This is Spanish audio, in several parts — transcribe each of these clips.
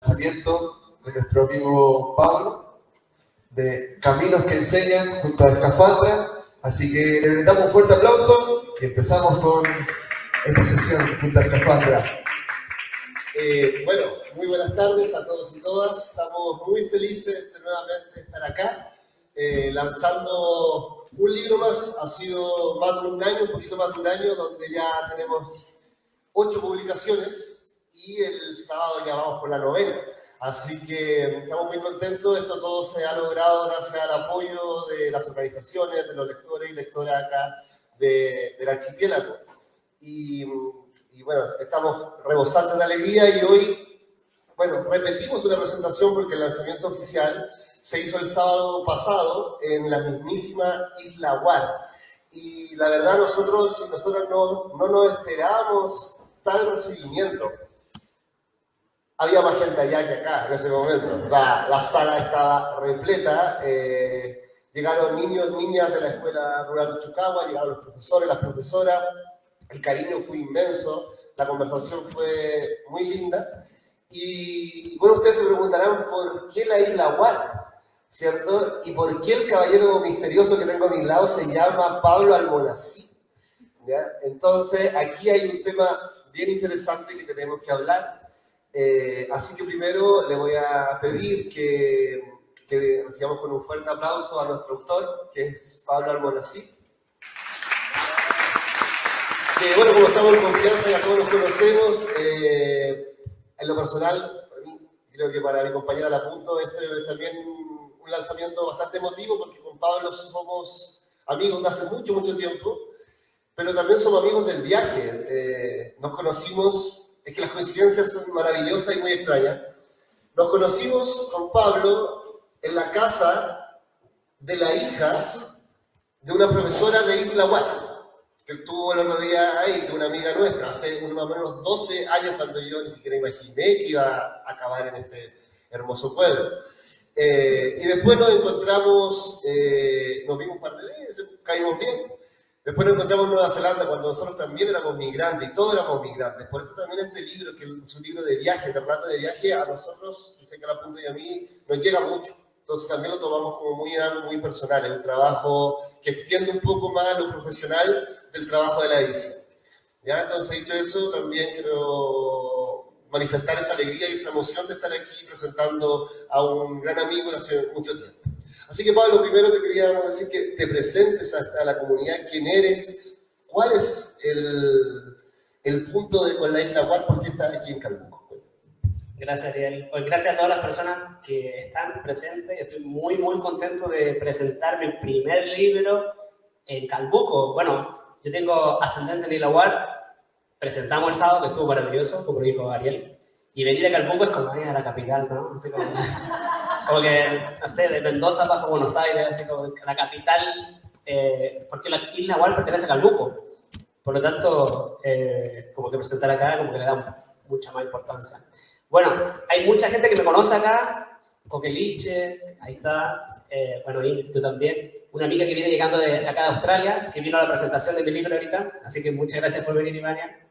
lanzamiento de nuestro amigo Pablo, de Caminos que Enseñan junto a Escafandra. Así que le brindamos un fuerte aplauso y empezamos con esta sesión junto a Escafandra. Bueno, muy buenas tardes a todos y todas. Estamos muy felices de nuevamente estar acá, lanzando un libro más. Ha sido más de un año, un poquito más de un año, donde ya tenemos 8 publicaciones y el sábado ya vamos por la 9ª. Así que estamos muy contentos. Esto todo se ha logrado gracias al apoyo de las organizaciones, de los lectores y lectoras acá del archipiélago. Y bueno, estamos rebosantes de alegría y hoy, bueno, repetimos una presentación porque el lanzamiento oficial se hizo el sábado pasado en la mismísima Isla Guar. Y la verdad nosotros no nos esperábamos tal recibimiento. Había más gente allá que acá en ese momento. O sea, la sala estaba repleta. Llegaron niños, niñas de la Escuela Rural de Chucagua, llegaron los profesores, las profesoras. El cariño fue inmenso, la conversación fue muy linda. Y bueno, ustedes se preguntarán por qué la Isla Guar, ¿cierto? Y por qué el caballero misterioso que tengo a mi lado se llama Pablo Almonacid, ¿ya? Entonces, aquí hay un tema bien interesante que tenemos que hablar. Así que primero le voy a pedir que recibamos con un fuerte aplauso a nuestro autor, que es Pablo Almonacid. Que bueno, como estamos en confianza, ya todos nos conocemos. En lo personal, para mí, creo que para mi compañera la apunto, este es también un lanzamiento bastante emotivo, porque con Pablo somos amigos de hace mucho, mucho tiempo, pero también somos amigos del viaje. Nos conocimos, es que las coincidencias son maravillosas y muy extrañas. Nos conocimos con Pablo en la casa de la hija de una profesora de Isla Guar, que estuvo el otro día ahí, de una amiga nuestra, hace más o menos 12 años, cuando yo ni siquiera imaginé que iba a acabar en este hermoso pueblo. Y después nos encontramos, nos vimos un par de veces, caímos bien. Después nos encontramos en Nueva Zelanda, cuando nosotros también éramos migrantes, y todos éramos migrantes. Por eso también este libro, que es un libro de viaje, de relato de viaje, a nosotros, yo sé que a la punta y a mí, nos llega mucho. Entonces también lo tomamos como muy personal, es un trabajo que extiende un poco más lo profesional del trabajo de la edición. ¿Ya? Entonces, dicho eso, también quiero manifestar esa alegría y esa emoción de estar aquí presentando a un gran amigo de hace mucho tiempo. Así que, Pablo, primero te queríamos decir que te presentes a la comunidad, quién eres, cuál es el punto con la Isla Guar, por qué estás aquí en Calbuco. Gracias, Ariel. Gracias a todas las personas que están presentes. Estoy muy contento de presentar mi primer libro en Calbuco. Bueno, yo tengo ascendente en Isla Guar. Presentamos el sábado, que estuvo maravilloso, como dijo Ariel. Y venir a Calbuco es como ir a la capital, ¿no? Así como que, no sé, de Mendoza paso a Buenos Aires, así como la capital, porque la Isla Guar pertenece a Calbuco. Por lo tanto, como que presentar acá, como que le da mucha más importancia. Bueno, hay mucha gente que me conoce acá, Coqueliche, ahí está, bueno, y tú también. Una amiga que viene llegando de acá de Australia, que vino a la presentación de mi libro ahorita, así que muchas gracias por venir, Ivania.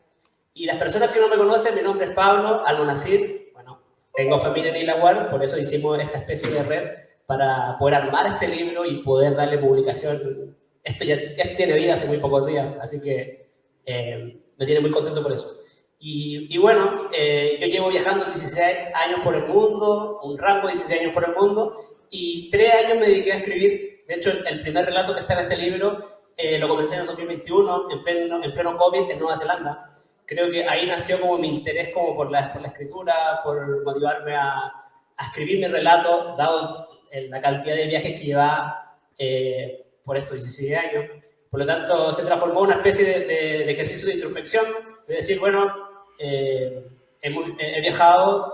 Y las personas que no me conocen, mi nombre es Pablo Almonacid. Bueno, tengo familia en Isla Guar, por eso hicimos esta especie de red para poder armar este libro y poder darle publicación. Esto ya tiene vida hace muy pocos días, así que me tiene muy contento por eso. Y bueno, yo llevo viajando 16 años por el mundo, un rango de 16 años por el mundo, y 3 años me dediqué a escribir. De hecho, el primer relato que está en este libro lo comencé en el 2021, en pleno COVID, en Nueva Zelanda. Creo que ahí nació como mi interés como por la escritura, por motivarme a escribir mi relato, dado la cantidad de viajes que llevaba por estos 16 años. Por lo tanto, se transformó en una especie de ejercicio de introspección, de decir, bueno, he viajado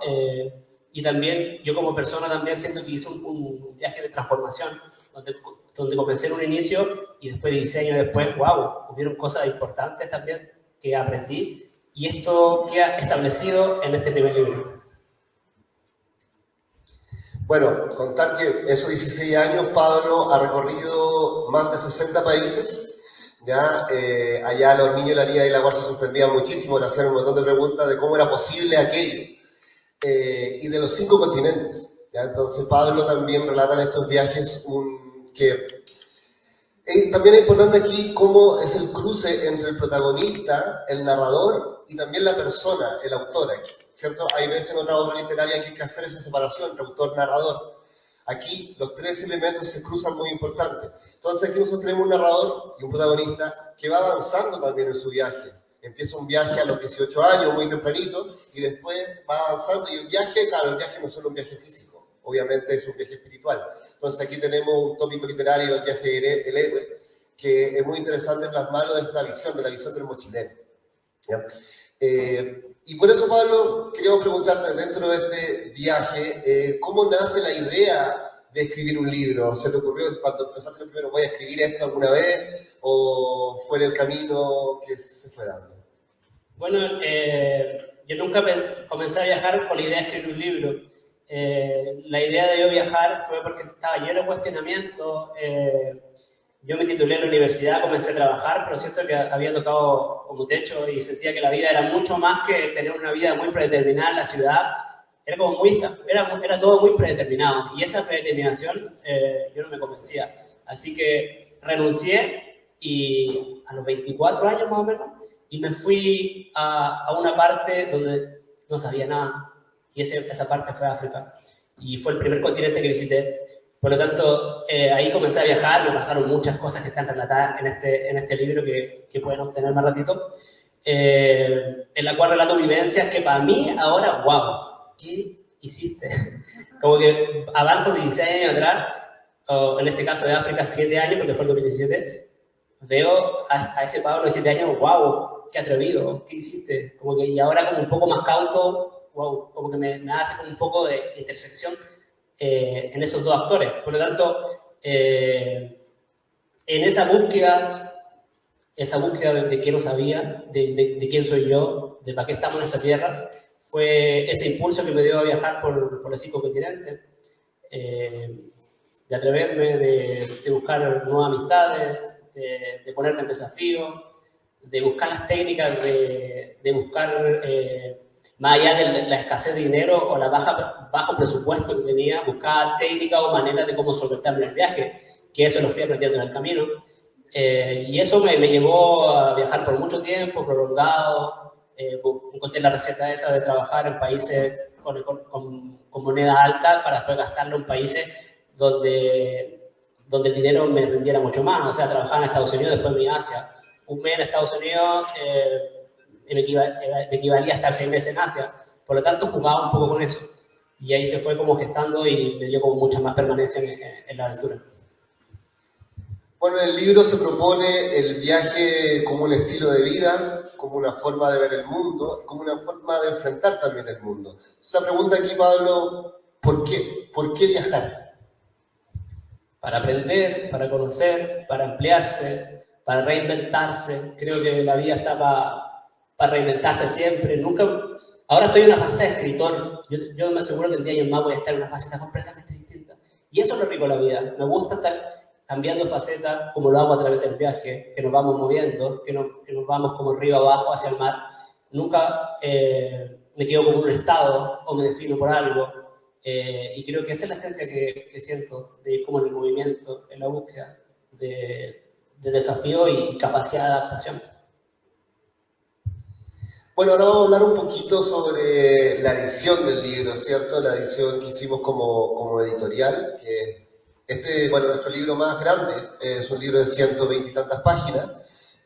y también yo como persona también siento que hice un viaje de transformación, donde comencé en un inicio y después de 16 años después, wow, hubieron cosas importantes también que aprendí y esto queda establecido en este primer libro. Bueno, contar que esos 16 años Pablo ha recorrido más de 60 países. ¿Ya? Allá los niños de la niña de la Guar se sorprendían muchísimo, le hacían un montón de preguntas de cómo era posible aquello. y de los 5 continentes. ¿Ya? Entonces Pablo también relata en estos viajes que también es importante aquí cómo es el cruce entre el protagonista, el narrador y también la persona, el autor aquí, ¿cierto? Hay veces en otra obra literaria que hay que hacer esa separación entre autor-narrador. Aquí los 3 elementos se cruzan muy importante. Entonces aquí nosotros tenemos un narrador y un protagonista que va avanzando también en su viaje. Empieza un viaje a los 18 años, muy tempranito, y después va avanzando. Y el viaje, claro, el viaje no es solo un viaje físico, obviamente es un viaje espiritual. Entonces aquí tenemos un tópico literario, el viaje del héroe, que es muy interesante plasmarlo de esta visión, de la visión del mochilero. ¿Ya? Y por eso, Pablo, queríamos preguntarte, dentro de este viaje, ¿cómo nace la idea de escribir un libro? ¿Se te ocurrió cuando empezaste primero, voy a escribir esto alguna vez? ¿O fue en el camino que se fue dando? Bueno, yo nunca comencé a viajar con la idea de escribir un libro. La idea de yo viajar fue porque estaba lleno de cuestionamientos. Yo me titulé en la universidad, comencé a trabajar, pero siento que había tocado como techo y sentía que la vida era mucho más que tener una vida muy predeterminada en la ciudad. Era como era todo muy predeterminado y esa predeterminación yo no me convencía. Así que renuncié y a los 24 años más o menos y me fui a una parte donde no sabía nada y esa parte fue África y fue el primer continente que visité. Por lo tanto, ahí comencé a viajar, me pasaron muchas cosas que están relatadas en este libro que pueden obtener más ratito, en la cual relato vivencias que para mí ahora, wow, ¿qué hiciste? Como que avanzo 16 años atrás, o en este caso de África 7 años, porque fue el 2017, veo a ese Pablo de 7 años, wow, qué atrevido, ¿qué hiciste? Como que, y ahora como un poco más cauto, wow, como que me hace como un poco de intersección en esos dos actores. Por lo tanto, en esa búsqueda de qué no sabía, de quién soy yo, de para qué estamos en esta tierra, fue ese impulso que me dio a viajar por los 5 continentes, de atreverme, de buscar nuevas amistades, de ponerme en desafío, de buscar las técnicas, de buscar, más allá de la escasez de dinero o la bajo presupuesto que tenía, buscar técnicas o maneras de cómo solventarme el viaje, que eso lo fui aprendiendo en el camino. Y eso me llevó a viajar por mucho tiempo, prolongado. Encontré la receta esa de trabajar en países con moneda alta para después gastarlo en países donde el dinero me rindiera mucho más. O sea, trabajaba en Estados Unidos, después me iba a Asia. Un mes en Estados Unidos me equivalía a estar 6 meses en Asia. Por lo tanto, jugaba un poco con eso. Y ahí se fue como gestando y me dio como mucha más permanencia en la aventura. Bueno, en el libro se propone el viaje como un estilo de vida, como una forma de ver el mundo, como una forma de enfrentar también el mundo. Esa pregunta aquí, Pablo, ¿por qué? ¿Por qué viajar? Para aprender, para conocer, para ampliarse, para reinventarse. Creo que la vida está para reinventarse siempre. Ahora estoy en una faceta de escritor. Yo me aseguro que el día de más voy a estar en una faceta completamente distinta. Y eso es lo rico de la vida. Me gusta estar cambiando facetas, como lo hago a través del viaje, que nos vamos moviendo, que nos vamos como río abajo hacia el mar. Nunca me quedo como en un estado o me defino por algo. Y creo que esa es la esencia que siento, de ir como en el movimiento, en la búsqueda de desafío y capacidad de adaptación. Bueno, ahora vamos a hablar un poquito sobre la edición del libro, ¿cierto? La edición que hicimos como editorial, que nuestro libro más grande, es un libro de 120 y tantas páginas,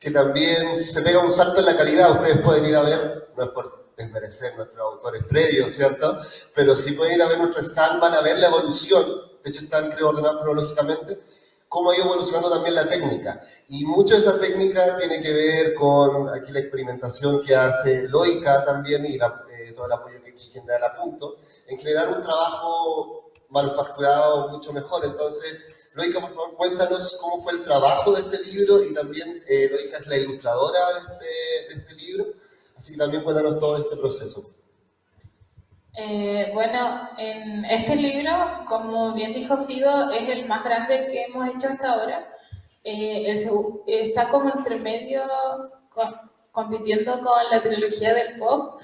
que también se pega un salto en la calidad. Ustedes pueden ir a ver, no es por desmerecer nuestros autores previos, ¿cierto? Pero si pueden ir a ver nuestro stand, van a ver la evolución. De hecho, están, creo, ordenados cronológicamente, cómo ha ido evolucionando también la técnica. Y mucho de esa técnica tiene que ver con aquí la experimentación que hace Loica también y todo el apoyo que aquí genera a punto, en generar un trabajo manufacturado mucho mejor. Entonces, Loica, por favor, cuéntanos cómo fue el trabajo de este libro y también Loica es la ilustradora de este libro, así que también cuéntanos todo ese proceso. Bueno, en este libro, como bien dijo Fido, es el más grande que hemos hecho hasta ahora. Está como entre medio compitiendo con la trilogía del pop.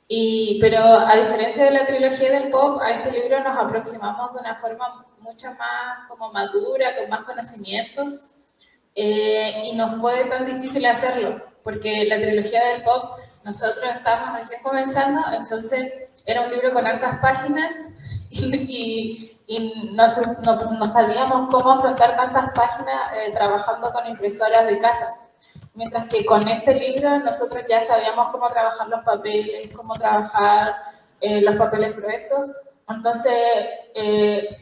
Pero a diferencia de la trilogía del pop, a este libro nos aproximamos de una forma mucho más como madura, con más conocimientos, y no fue tan difícil hacerlo, porque la trilogía del pop nosotros estábamos recién comenzando, entonces era un libro con hartas páginas y no sabíamos cómo afrontar tantas páginas trabajando con impresoras de casa. Mientras que con este libro nosotros ya sabíamos cómo trabajar los papeles, cómo trabajar los papeles gruesos. Entonces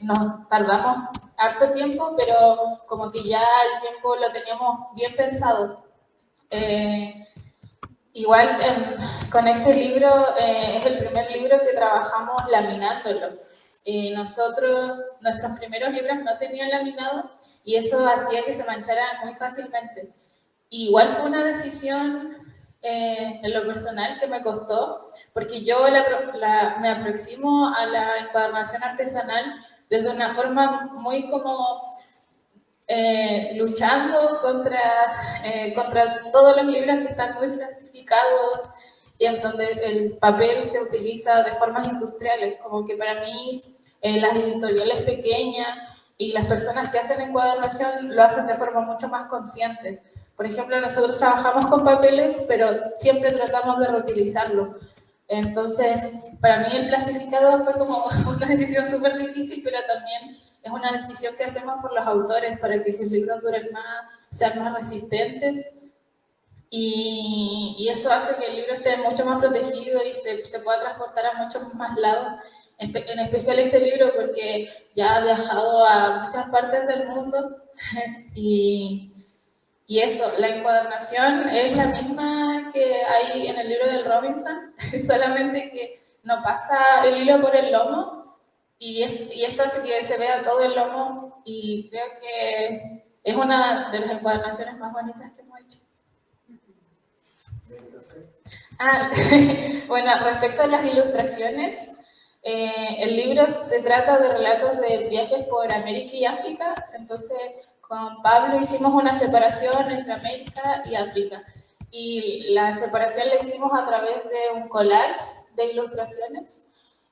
nos tardamos harto tiempo, pero como que ya el tiempo lo teníamos bien pensado. Igual con este libro es el primer libro que trabajamos laminándolo. Nuestros primeros libros no tenían laminado y eso hacía que se mancharan muy fácilmente. Igual fue una decisión en lo personal que me costó, porque yo me aproximo a la encuadernación artesanal desde una forma muy como luchando contra todos los libros que están muy plastificados y en donde el papel se utiliza de formas industriales, como que para mí las editoriales pequeñas y las personas que hacen encuadernación lo hacen de forma mucho más consciente. Por ejemplo, nosotros trabajamos con papeles, pero siempre tratamos de reutilizarlo. Entonces, para mí el plastificado fue como una decisión súper difícil, pero también es una decisión que hacemos por los autores para que sus libros duren más, sean más resistentes. Y eso hace que el libro esté mucho más protegido y se pueda transportar a muchos más lados. En especial este libro porque ya ha viajado a muchas partes del mundo y eso, la encuadernación es la misma que hay en el libro del Robinson, solamente que no pasa el hilo por el lomo y esto hace que se vea todo el lomo y creo que es una de las encuadernaciones más bonitas que hemos hecho. Bueno, respecto a las ilustraciones, el libro se trata de relatos de viajes por América y África, entonces con Pablo hicimos una separación entre América y África. Y la separación la hicimos a través de un collage de ilustraciones.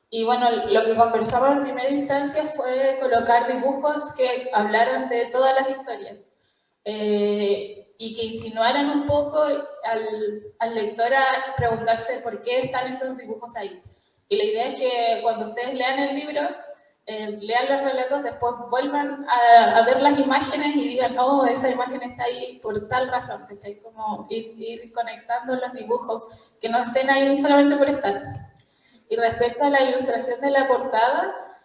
Y bueno, lo que conversamos en primera instancia fue colocar dibujos que hablaran de todas las historias. Y que insinuaran un poco al lector a preguntarse por qué están esos dibujos ahí. Y la idea es que cuando ustedes lean el libro, lean los relatos, después vuelvan a ver las imágenes y digan, oh, esa imagen está ahí por tal razón, ¿cachai? Como ir conectando los dibujos, que no estén ahí solamente por estar. Y respecto a la ilustración de la portada,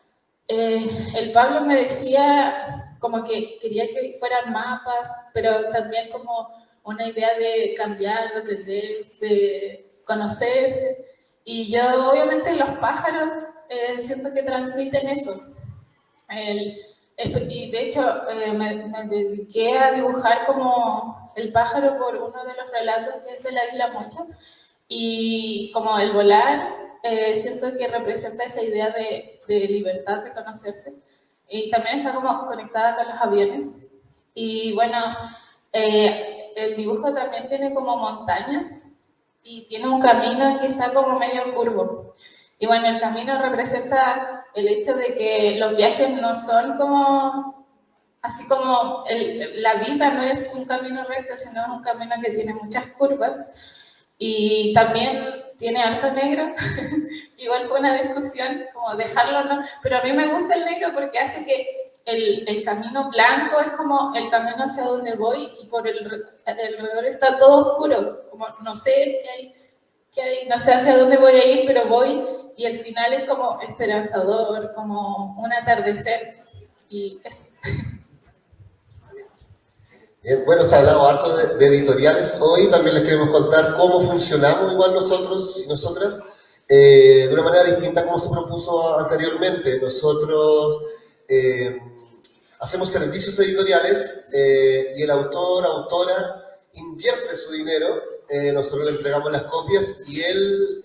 el Pablo me decía como que quería que fueran mapas, pero también como una idea de cambiar, de aprender, de conocerse. Y yo, obviamente, los pájaros siento que transmiten eso. Y de hecho, me dediqué a dibujar como el pájaro por uno de los relatos que es de la Isla Mocha. Y como el volar, siento que representa esa idea de libertad, de conocerse. Y también está como conectada con los aviones. Y bueno, el dibujo también tiene como montañas y tiene un camino que está como medio curvo. Y bueno, el camino representa el hecho de que los viajes no son como, así como la vida no es un camino recto, sino es un camino que tiene muchas curvas. Y también tiene harto negro, igual fue una discusión, como dejarlo, ¿no? Pero a mí me gusta el negro porque hace que el camino blanco es como el camino hacia donde voy y por alrededor está todo oscuro, como no sé qué hay, no sé hacia dónde voy a ir, pero voy y el final es como esperanzador, como un atardecer y eso. Bueno, se ha hablado harto de editoriales. Hoy también les queremos contar cómo funcionamos igual nosotros y nosotras de una manera distinta a como se propuso anteriormente. Nosotros hacemos servicios editoriales y el autor, autora invierte su dinero, nosotros le entregamos las copias y él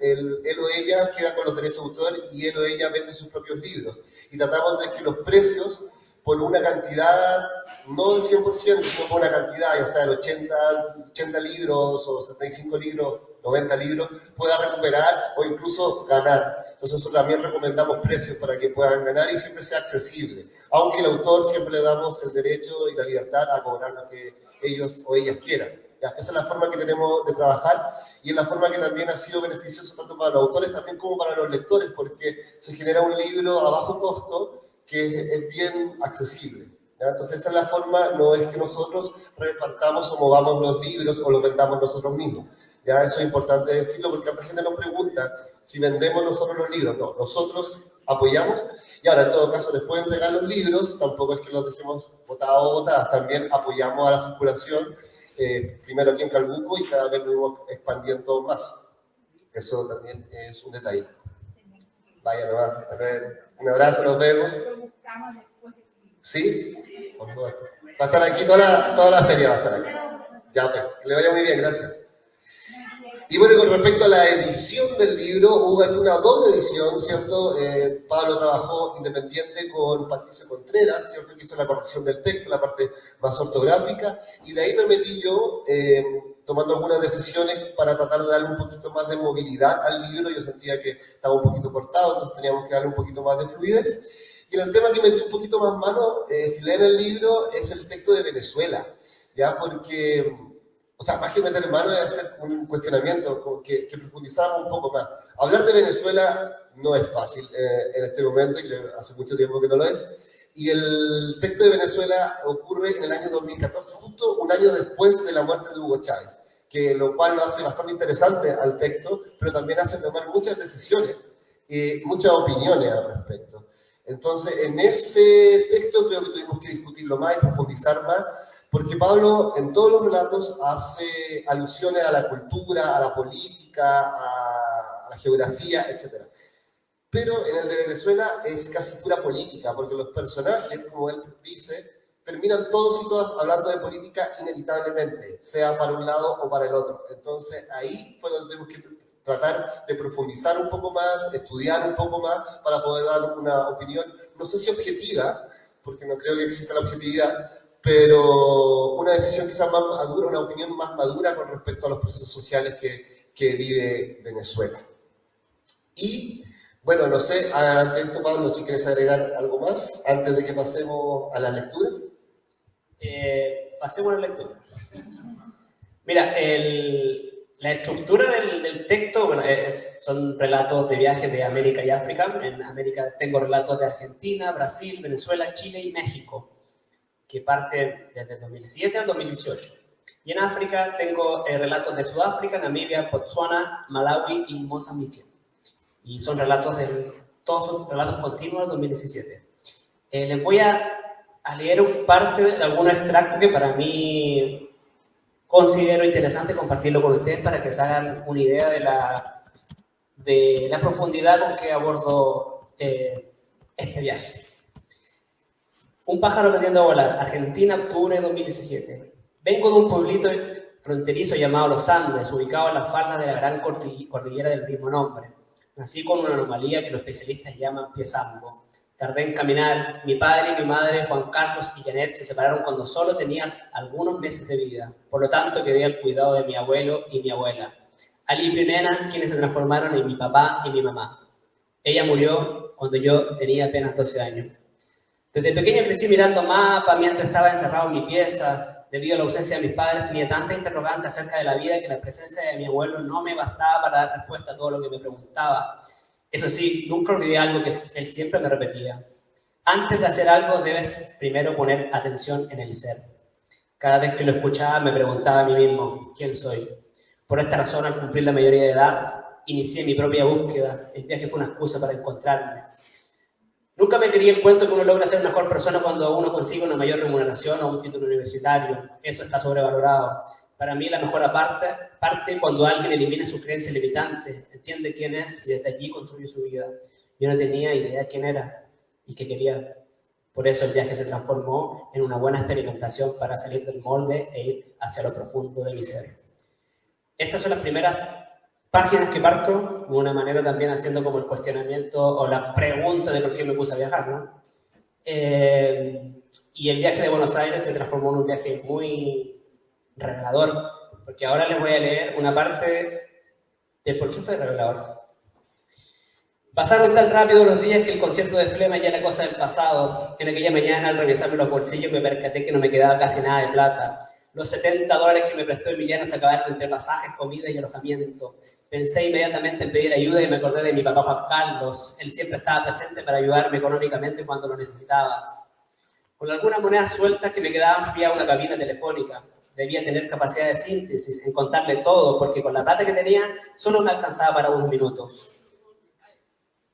o ella queda con los derechos de autor y él o ella vende sus propios libros. Y tratamos de que los precios por una cantidad no el 100%, sino por una cantidad, ya sea de 80 libros o 75 libros, 90 libros, pueda recuperar o incluso ganar. Entonces nosotros también recomendamos precios para que puedan ganar y siempre sea accesible, aunque el autor siempre le damos el derecho y la libertad a cobrar lo que ellos o ellas quieran. ¿Ya? Esa es la forma que tenemos de trabajar y es la forma que también ha sido beneficioso tanto para los autores también como para los lectores, porque se genera un libro a bajo costo que es bien accesible. ¿Ya? Entonces esa es la forma, no es que nosotros repartamos o movamos los libros o los vendamos nosotros mismos. ¿Ya? Eso es importante decirlo porque la gente nos pregunta si vendemos nosotros los libros. No, nosotros apoyamos y ahora en todo caso después de entregar los libros, tampoco es que los decimos botados o botadas, también apoyamos a la circulación, primero aquí en Calbuco y cada vez lo vamos expandiendo más. Eso también es un detalle. Vaya nomás, a ver, un abrazo, nos vemos. ¿Sí? Por supuesto. Va a estar aquí toda la feria, va a estar aquí. Ya, pues, que le vaya muy bien, gracias. Y bueno, con respecto a la edición del libro, hubo una doble edición, ¿cierto? Pablo trabajó independiente con Patricio Contreras, ¿cierto? Que hizo la corrección del texto, la parte más ortográfica, y de ahí me metí yo, tomando algunas decisiones para tratar de darle un poquito más de movilidad al libro. Yo sentía que estaba un poquito cortado, entonces teníamos que darle un poquito más de fluidez. Y en el tema que metí un poquito más mano, si leen el libro, es el texto de Venezuela, ¿ya? Porque, o sea, más que meter mano es hacer un cuestionamiento, que profundizáramos un poco más. Hablar de Venezuela no es fácil en este momento, y hace mucho tiempo que no lo es. Y el texto de Venezuela ocurre en el año 2014, justo un año después de la muerte de Hugo Chávez, que lo cual lo hace bastante interesante al texto, pero también hace tomar muchas decisiones y muchas opiniones al respecto. Entonces, en ese texto creo que tuvimos que discutirlo más y profundizar más, porque Pablo en todos los relatos hace alusiones a la cultura, a la política, a la geografía, etc. Pero en el de Venezuela es casi pura política, porque los personajes, como él dice, terminan todos y todas hablando de política inevitablemente, sea para un lado o para el otro. Entonces ahí fue donde tuvimos que tratar de profundizar un poco más, estudiar un poco más, para poder dar una opinión, no sé si objetiva, porque no creo que exista la objetividad, pero una decisión quizás más madura, una opinión más madura con respecto a los procesos sociales que vive Venezuela. Y, bueno, no sé, atento Pablo, si quieres agregar algo más antes de que pasemos a las lecturas. Pasemos a la lectura. Mira, la estructura del texto, bueno, son relatos de viajes de América y África. En América tengo relatos de Argentina, Brasil, Venezuela, Chile y México, que parten desde 2007 al 2018. Y en África tengo relatos de Sudáfrica, Namibia, Botsuana, Malawi y Mozambique. Y son todos son relatos continuos del 2017. Les voy a leer parte de algún extracto que para mí considero interesante compartirlo con ustedes para que se hagan una idea de la profundidad con que abordo este viaje. Un pájaro aprendiendo a volar, Argentina, octubre de 2017. Vengo de un pueblito fronterizo llamado Los Andes, ubicado en las faldas de la gran cordillera del mismo nombre. Nací con una anomalía que los especialistas llaman pie zambo. Tardé en caminar. Mi padre y mi madre, Juan Carlos y Janet, se separaron cuando solo tenían algunos meses de vida. Por lo tanto, quedé al cuidado de mi abuelo y mi abuela, Ali y Nena, quienes se transformaron en mi papá y mi mamá. Ella murió cuando yo tenía apenas 12 años. Desde pequeño crecí mirando mapas mientras estaba encerrado en mi pieza. Debido a la ausencia de mis padres, tenía tantas interrogantes acerca de la vida que la presencia de mi abuelo no me bastaba para dar respuesta a todo lo que me preguntaba. Eso sí, nunca olvidé algo que él siempre me repetía. Antes de hacer algo, debes primero poner atención en el ser. Cada vez que lo escuchaba, me preguntaba a mí mismo, ¿quién soy? Por esta razón, al cumplir la mayoría de edad, inicié mi propia búsqueda. El viaje fue una excusa para encontrarme. Nunca me creí el cuento que uno logra ser mejor persona cuando uno consigue una mayor remuneración o un título universitario. Eso está sobrevalorado. Para mí la mejor parte cuando alguien elimina sus creencias limitantes, entiende quién es y desde allí construye su vida. Yo no tenía idea quién era y qué quería. Por eso el viaje se transformó en una buena experimentación para salir del molde e ir hacia lo profundo de mi ser. Estas son las primeras páginas que parto, de una manera también haciendo como el cuestionamiento o la pregunta de por qué me puse a viajar, ¿no? Y el viaje de Buenos Aires se transformó en un viaje muy revelador, porque ahora les voy a leer una parte de por qué fue revelador. Pasaron tan rápido los días que el concierto de Flema ya era cosa del pasado. En aquella mañana, al revisarme los bolsillos, me percaté que no me quedaba casi nada de plata. Los $70 que me prestó Emiliano se acabaron entre pasajes, comida y alojamiento. Pensé inmediatamente en pedir ayuda y me acordé de mi papá Juan Carlos. Él siempre estaba presente para ayudarme económicamente cuando lo necesitaba. Con algunas monedas sueltas que me quedaban fui a una cabina telefónica. Debía tener capacidad de síntesis, en contarle todo, porque con la plata que tenía solo me alcanzaba para unos minutos.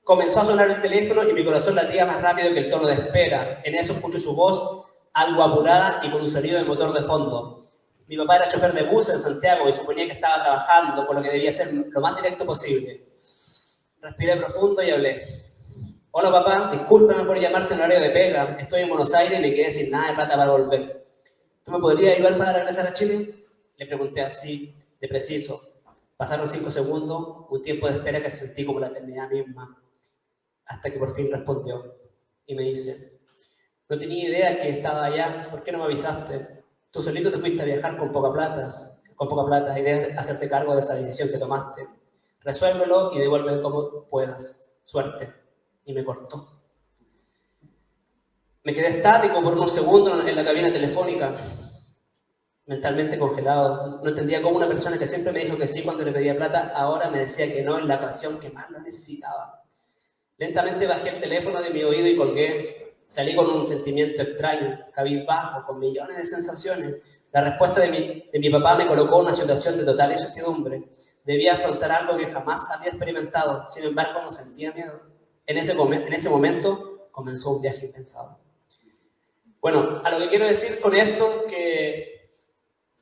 Comenzó a sonar el teléfono y mi corazón latía más rápido que el tono de espera. En eso escuché su voz, algo apurada y con un sonido de motor de fondo. Mi papá era chofer de bus en Santiago y suponía que estaba trabajando, por lo que debía ser lo más directo posible. Respiré profundo y hablé. Hola papá, discúlpame por llamarte en horario de pega. Estoy en Buenos Aires y me quedé sin nada de plata para volver. ¿Tú me podrías ayudar para regresar a Chile? Le pregunté así, de preciso. Pasaron 5 segundos, un tiempo de espera que sentí como la eternidad misma. Hasta que por fin respondió y me dice, no tenía idea que estaba allá, ¿por qué no me avisaste? Tú solito te fuiste a viajar con poca plata y debes hacerte cargo de esa decisión que tomaste. Resuélvelo y devuélvelo como puedas. Suerte. Y me cortó. Me quedé estático por unos segundos en la cabina telefónica, mentalmente congelado. No entendía cómo una persona que siempre me dijo que sí cuando le pedía plata, ahora me decía que no en la ocasión que más lo necesitaba. Lentamente bajé el teléfono de mi oído y colgué. Salí con un sentimiento extraño, cabizbajo, con millones de sensaciones. La respuesta de mi papá me colocó en una situación de total incertidumbre. Debía afrontar algo que jamás había experimentado. Sin embargo, no sentía miedo. En ese momento comenzó un viaje impensado. Bueno, a lo que quiero decir con esto es que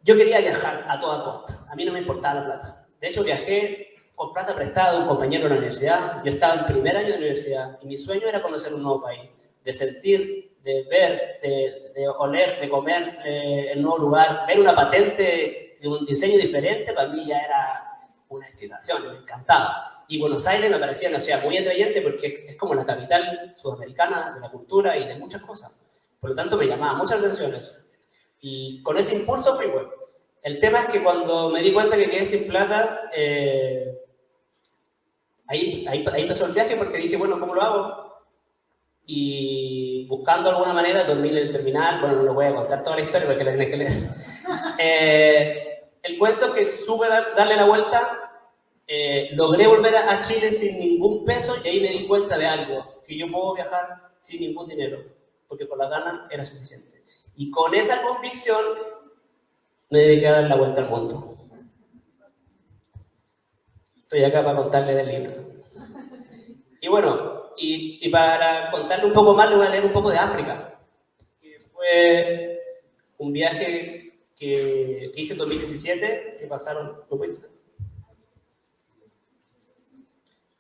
yo quería viajar a toda costa. A mí no me importaba la plata. De hecho, viajé con plata prestada de un compañero de la universidad. Yo estaba en primer año de universidad y mi sueño era conocer un nuevo país, de sentir, de ver, de oler, de comer el nuevo lugar, ver una patente de un diseño diferente, para mí ya era una excitación, me encantaba. Y Buenos Aires me parecía una ciudad muy atrayente porque es como la capital sudamericana de la cultura y de muchas cosas. Por lo tanto, me llamaba mucha atención eso. Y con ese impulso fui bueno. El tema es que cuando me di cuenta que quedé sin plata, ahí empezó el viaje porque dije, bueno, ¿cómo lo hago? Y buscando alguna manera, dormí en el terminal, bueno, no lo voy a contar toda la historia porque la tenés que leer. El cuento es que supe darle la vuelta, logré volver a Chile sin ningún peso y ahí me di cuenta de algo, que yo puedo viajar sin ningún dinero, porque con la gana era suficiente. Y con esa convicción me dediqué a dar la vuelta al mundo. Estoy acá para contarle del libro. Y bueno, y para contarle un poco más, le voy a leer un poco de África, que fue un viaje que hice en 2017, que pasaron...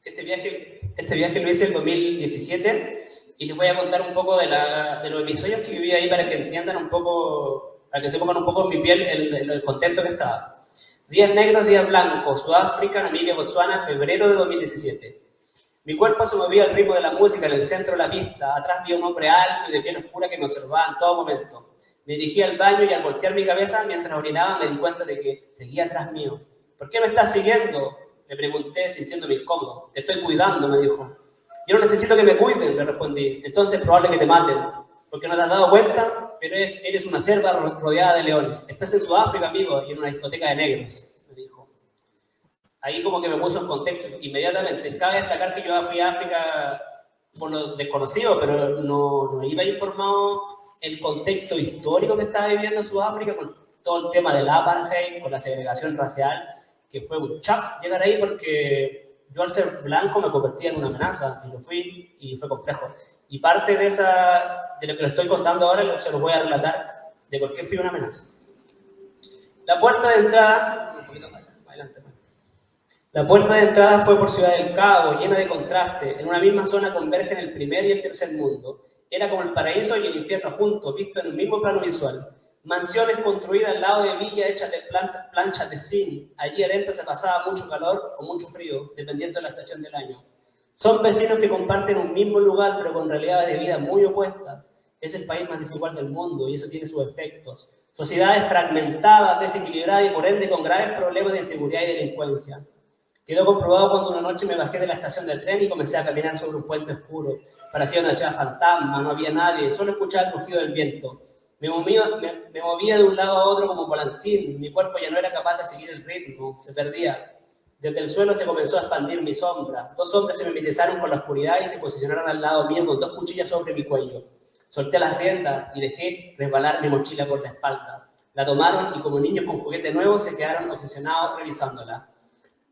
Este viaje lo hice en 2017 y les voy a contar un poco de los episodios que viví ahí para que entiendan un poco, para que se pongan un poco en mi piel el contexto que estaba. Días negros, días blancos, Sudáfrica, Namibia, Botsuana, febrero de 2017. Mi cuerpo se movía al ritmo de la música en el centro de la pista. Atrás vi a un hombre alto y de piel oscura que me observaba en todo momento. Me dirigí al baño y al voltear mi cabeza mientras orinaba me di cuenta de que seguía atrás mío. ¿Por qué me estás siguiendo?, le pregunté sintiéndome incómodo. Te estoy cuidando, me dijo. Yo no necesito que me cuiden, le respondí. Entonces es probable que te maten. Porque no te has dado cuenta, pero eres una selva rodeada de leones. Estás en Sudáfrica, amigo, y en una discoteca de negros, me dijo. Ahí como que me puso en contexto inmediatamente. Cabe destacar que yo fui a África por lo desconocido, pero no iba informado el contexto histórico que estaba viviendo Sudáfrica con todo el tema del apartheid, con la segregación racial, que fue un shock llegar ahí porque yo al ser blanco me convertía en una amenaza y lo fui y fue complejo. Y parte de lo que les estoy contando ahora se los voy a relatar de por qué fui una amenaza. La puerta de entrada, un poquito más adelante. La puerta de entrada fue por Ciudad del Cabo, llena de contraste. En una misma zona convergen el primer y el tercer mundo. Era como el paraíso y el infierno juntos, visto en el mismo plano visual. Mansiones construidas al lado de villas hechas de planchas de zinc. Allí adentro se pasaba mucho calor o mucho frío, dependiendo de la estación del año. Son vecinos que comparten un mismo lugar, pero con realidades de vida muy opuestas. Es el país más desigual del mundo y eso tiene sus efectos. Sociedades fragmentadas, desequilibradas y por ende con graves problemas de inseguridad y delincuencia. Quedó comprobado cuando una noche me bajé de la estación del tren y comencé a caminar sobre un puente oscuro. Parecía una ciudad fantasma, no había nadie, solo escuchaba el rugido del viento. Me movía de un lado a otro como volantín, mi cuerpo ya no era capaz de seguir el ritmo, se perdía. Desde el suelo se comenzó a expandir mi sombra. Dos hombres se me mimetizaron por la oscuridad y se posicionaron al lado mío con dos cuchillas sobre mi cuello. Solté las riendas y dejé resbalar mi mochila por la espalda. La tomaron y como niños con juguete nuevo se quedaron obsesionados revisándola.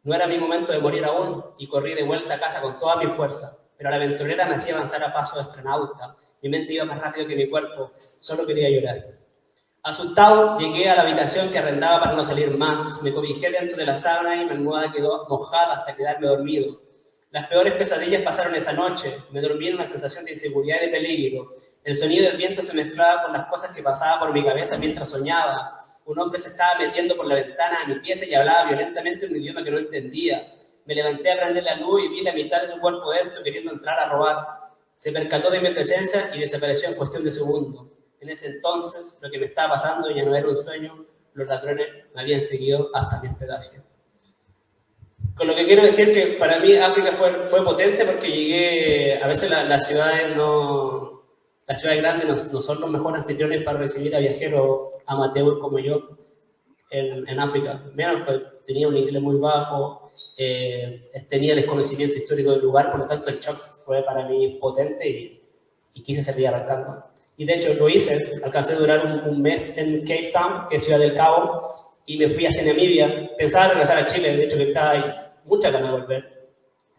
No era mi momento de morir aún y corrí de vuelta a casa con toda mi fuerza. Pero la aventurera me hacía avanzar a paso de astronauta. Mi mente iba más rápido que mi cuerpo. Solo quería llorar. Asustado, llegué a la habitación que arrendaba para no salir más. Me cobijé dentro de la sábana y mi almohada quedó mojada hasta quedarme dormido. Las peores pesadillas pasaron esa noche. Me dormí en una sensación de inseguridad y de peligro. El sonido del viento se mezclaba con las cosas que pasaban por mi cabeza mientras soñaba. Un hombre se estaba metiendo por la ventana de mi pieza y hablaba violentamente un idioma que no entendía. Me levanté a prender la luz y vi la mitad de su cuerpo dentro queriendo entrar a robar. Se percató de mi presencia y desapareció en cuestión de segundos. En ese entonces, lo que me estaba pasando ya no era un sueño, los ladrones me habían seguido hasta mi hospedaje. Con lo que quiero decir que para mí África fue potente porque llegué, a veces las ciudades grandes no son los mejores anfitriones para recibir a viajeros amateur como yo en África. Menos pues, tenía un inglés muy bajo, tenía desconocimiento histórico del lugar, por lo tanto el shock fue para mí potente y quise salir arrancando. Y de hecho lo hice, alcancé a durar un mes en Cape Town, que es Ciudad del Cabo, y me fui hacia Namibia. Pensaba regresar a Chile, de hecho que estaba ahí mucha ganas de volver,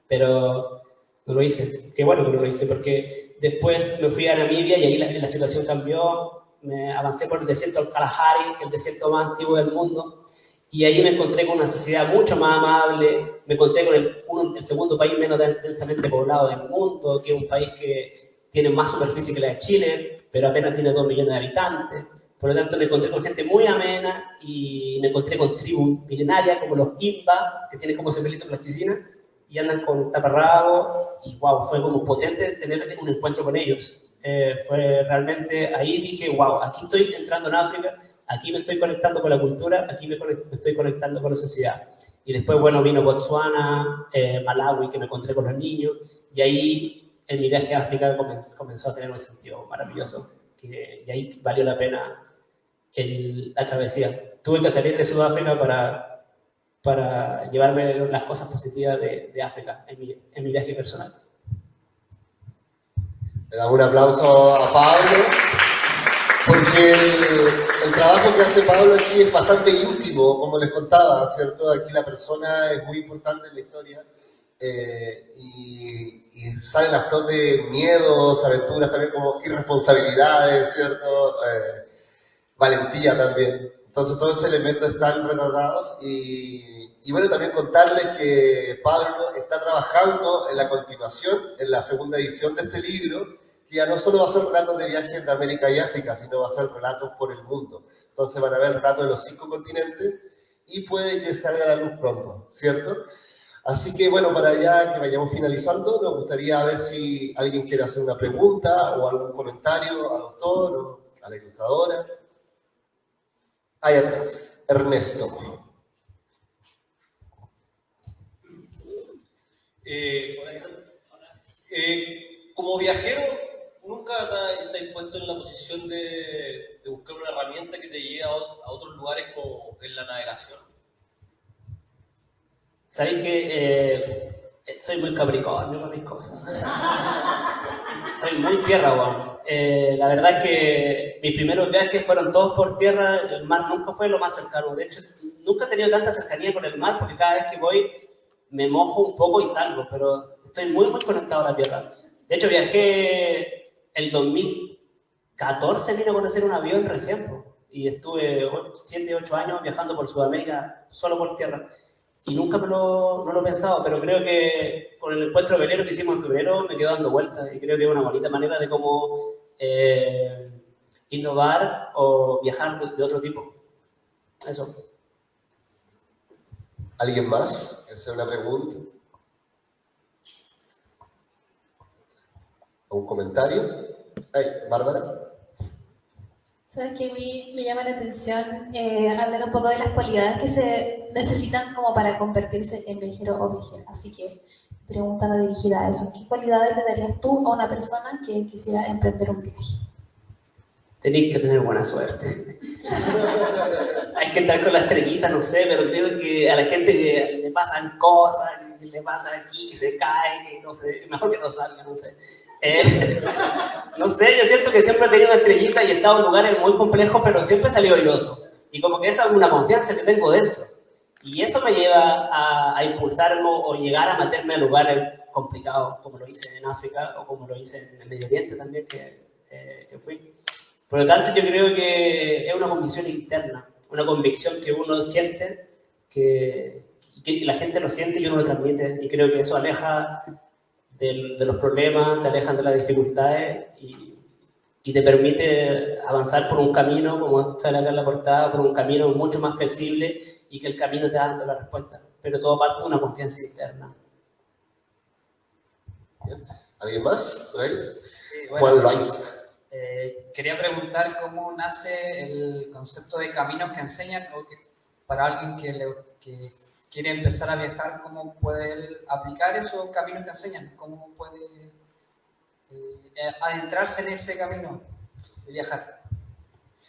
pero no lo hice. Qué bueno que no lo hice, porque después me fui a Namibia y ahí la situación cambió. Me avancé por el desierto del Kalahari, el desierto más antiguo del mundo, y ahí me encontré con una sociedad mucho más amable. Me encontré con el segundo país menos densamente poblado del mundo, que es un país que tiene más superficie que la de Chile, pero apenas tiene 2 millones de habitantes. Por lo tanto, me encontré con gente muy amena y me encontré con tribus milenarias como los Imba, que tienen como ese pelito plasticina y andan con taparrabos. Y wow, fue como potente tener un encuentro con ellos. Fue realmente, ahí dije, wow, aquí estoy entrando en África, aquí me estoy conectando con la cultura, aquí me estoy conectando con la sociedad. Y después, bueno, vino Botsuana, Malawi, que me encontré con los niños, y ahí en mi viaje a África comenzó a tener un sentido maravilloso, y ahí valió la pena la travesía. Tuve que salir de Sudáfrica para llevarme las cosas positivas de África en mi viaje personal. Le damos un aplauso a Pablo, porque el trabajo que hace Pablo aquí es bastante íntimo, como les contaba, ¿cierto? Aquí la persona es muy importante en la historia y salen a flote miedos, aventuras también como irresponsabilidades, ¿cierto? Valentía también. Entonces todos esos elementos están retratados y bueno, también contarles que Pablo está trabajando en la continuación, en la segunda edición de este libro, que ya no solo va a ser relatos de viajes de América y África, sino va a ser relatos por el mundo. Entonces van a ver relatos de los 5 continentes y puede que salga a la luz pronto, ¿cierto? Así que bueno, para ya que vayamos finalizando, nos gustaría ver si alguien quiere hacer una pregunta o algún comentario al autor o a la ilustradora. Ahí atrás, Ernesto. Como viajero, ¿nunca te has puesto en la posición de buscar una herramienta que te lleve a otros lugares como en la navegación? Sabéis que soy muy capricornio para mis cosas. Soy muy tierra, bueno. La verdad es que mis primeros viajes fueron todos por tierra. El mar nunca fue lo más cercano. De hecho, nunca he tenido tanta cercanía con el mar porque cada vez que voy me mojo un poco y salgo, pero estoy muy, muy conectado a la tierra. De hecho, viajé el 2014, vine a conocer un avión recién, y estuve 7, 8 años viajando por Sudamérica solo por tierra. Y nunca no lo he pensado, pero creo que con el encuentro velero que hicimos en febrero me quedo dando vueltas y creo que es una bonita manera de cómo innovar o viajar de otro tipo. Eso. ¿Alguien más? ¿Hacer una pregunta? ¿Un comentario? Ay, Bárbara. Sabes que a mí me llama la atención hablar un poco de las cualidades que se necesitan como para convertirse en viajero o viajera. Así que pregunta va dirigida a eso. ¿Qué cualidades le darías tú a una persona que quisiera emprender un viaje? Tenéis que tener buena suerte. Hay que estar con la estrellita, no sé, pero creo que a la gente que le pasan cosas, que le pasa aquí, que se cae, que no sé, mejor que no salga, no sé. No sé, yo siento que siempre he tenido una estrellita y he estado en lugares muy complejos, pero siempre he salido airoso. Y como que esa es una confianza que tengo dentro. Y eso me lleva a impulsarme o llegar a meterme a lugares complicados, como lo hice en África o como lo hice en el Medio Oriente también, que fui. Por lo tanto, yo creo que es una convicción interna, una convicción que uno siente, que la gente lo siente y uno lo transmite. Y creo que eso aleja de los problemas, te alejan de las dificultades y te permite avanzar por un camino, como sale acá en la portada, por un camino mucho más flexible y que el camino te va dando la respuesta. Pero todo parte de una confianza interna. ¿Alguien más? ¿Por ahí? Sí, bueno, Juan Loaiza. quería preguntar cómo nace el concepto de caminos que enseñan, o que para alguien que quiere empezar a viajar, ¿cómo puede él aplicar esos caminos que enseñan? ¿Cómo puede adentrarse en ese camino de viajar?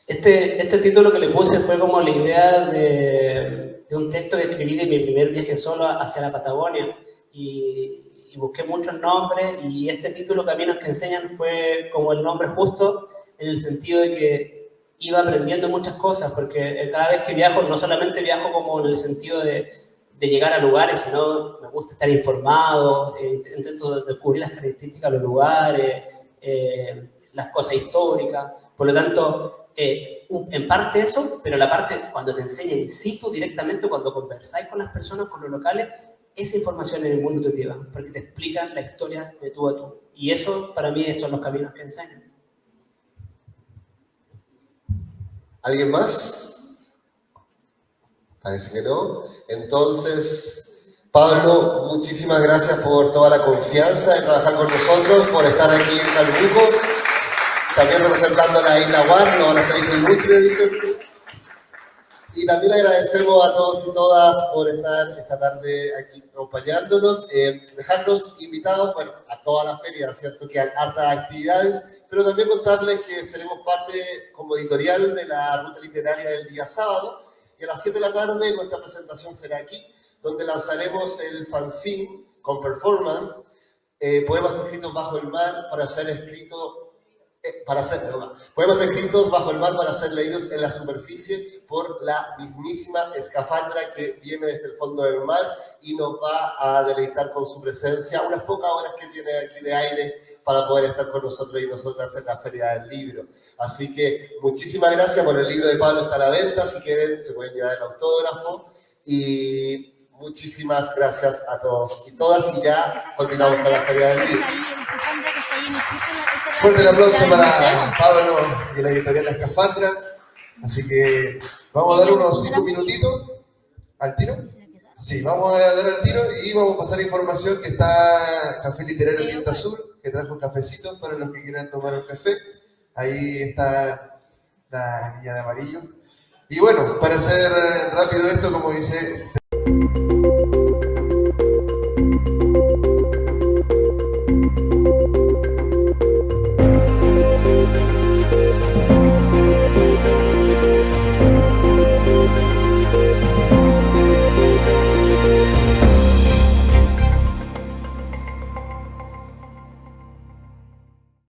Este título que le puse fue como la idea de un texto que escribí de mi primer viaje solo hacia la Patagonia y busqué muchos nombres y este título, Caminos que Enseñan, fue como el nombre justo en el sentido de que iba aprendiendo muchas cosas, porque cada vez que viajo, no solamente viajo como en el sentido de llegar a lugares, sino me gusta estar informado, intento descubrir las características de los lugares, las cosas históricas, por lo tanto, en parte eso, pero la parte cuando te enseñan in situ directamente, cuando conversáis con las personas, con los locales, esa información en el mundo te lleva, porque te explican la historia de tú a tú. Y eso, para mí, son los caminos que enseñan. ¿Alguien más? Parece que no. Entonces, Pablo, muchísimas gracias por toda la confianza de trabajar con nosotros, por estar aquí en Calbuco, también representando a la isla Guar, nos van a hacer industria, dicen. Y también agradecemos a todos y todas por estar esta tarde aquí acompañándonos, dejarnos invitados, bueno, a toda la feria, ¿cierto? Que hay hartas actividades, pero también contarles que seremos parte como editorial de la ruta literaria del día sábado, y a las 7 de la tarde nuestra presentación será aquí, donde lanzaremos el fanzine con performance, Poemas escritos bajo el mar para ser escritos, poemas escritos bajo el mar para ser leídos en la superficie por la mismísima escafandra que viene desde el fondo del mar y nos va a deleitar con su presencia unas pocas horas que tiene aquí de aire para poder estar con nosotros y nosotras en la Feria del Libro. Así que muchísimas gracias. Bueno, el libro de Pablo está a la venta, si quieren se pueden llevar el autógrafo y muchísimas gracias a todos y todas y ya continuamos con la Feria del Libro. Fuerte el aplauso para Pablo y la editorial La Escafandra. Así que vamos a dar unos 5 minutitos al tiro. Sí, vamos a dar al tiro y vamos a pasar información que está Café Literario Tinta Azul, que trajo cafecitos para los que quieran tomar un café. Ahí está la niña de amarillo. Y bueno, para hacer rápido esto, como dice...